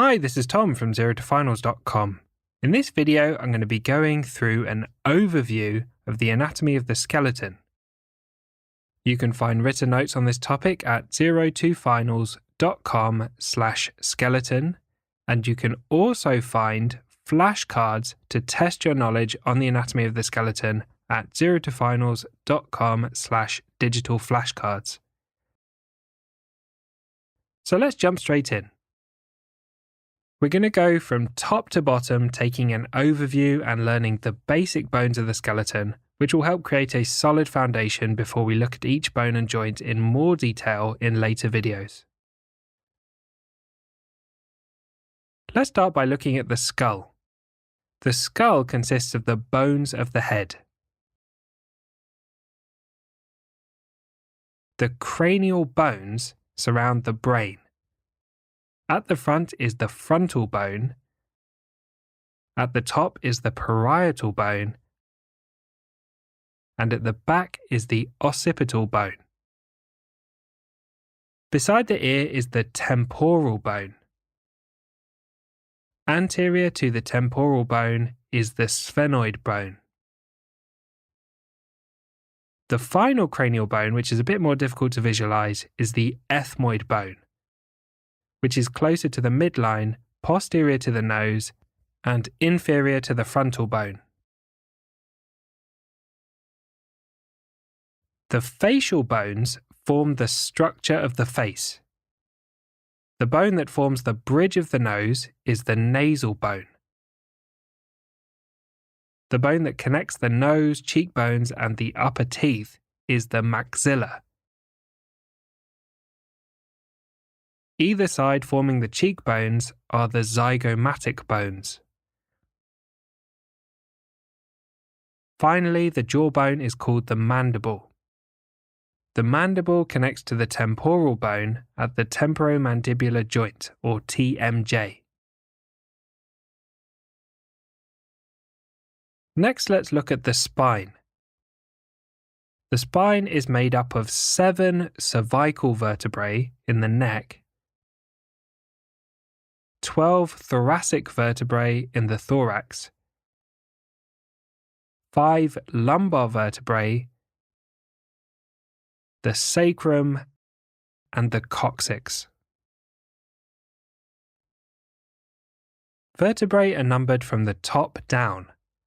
Hi, this is Tom from ZeroToFinals.com. In this video, I'm going to be going through an overview of the anatomy of the skeleton. You can find written notes on this topic at ZeroToFinals.com/skeleton, and you can also find flashcards to test your knowledge on the anatomy of the skeleton at ZeroToFinals.com/digital flashcards. So let's jump straight in. We're going to go from top to bottom, taking an overview and learning the basic bones of the skeleton, which will help create a solid foundation before we look at each bone and joint in more detail in later videos. Let's start by looking at the skull. The skull consists of the bones of the head. The cranial bones surround the brain. At the front is the frontal bone. At the top is the parietal bone. And at the back is the occipital bone. Beside the ear is the temporal bone. Anterior to the temporal bone is the sphenoid bone. The final cranial bone, which is a bit more difficult to visualize, is the ethmoid bone, which is closer to the midline, posterior to the nose, and inferior to the frontal bone. The facial bones form the structure of the face. The bone that forms the bridge of the nose is the nasal bone. The bone that connects the nose, cheekbones, and the upper teeth is the maxilla. Either side forming the cheekbones are the zygomatic bones. Finally, the jawbone is called the mandible. The mandible connects to the temporal bone at the temporomandibular joint, or TMJ. Next, let's look at the spine. The spine is made up of 7 cervical vertebrae in the neck, 12 thoracic vertebrae in the thorax, 5 lumbar vertebrae, the sacrum, and the coccyx. Vertebrae are numbered from the top down.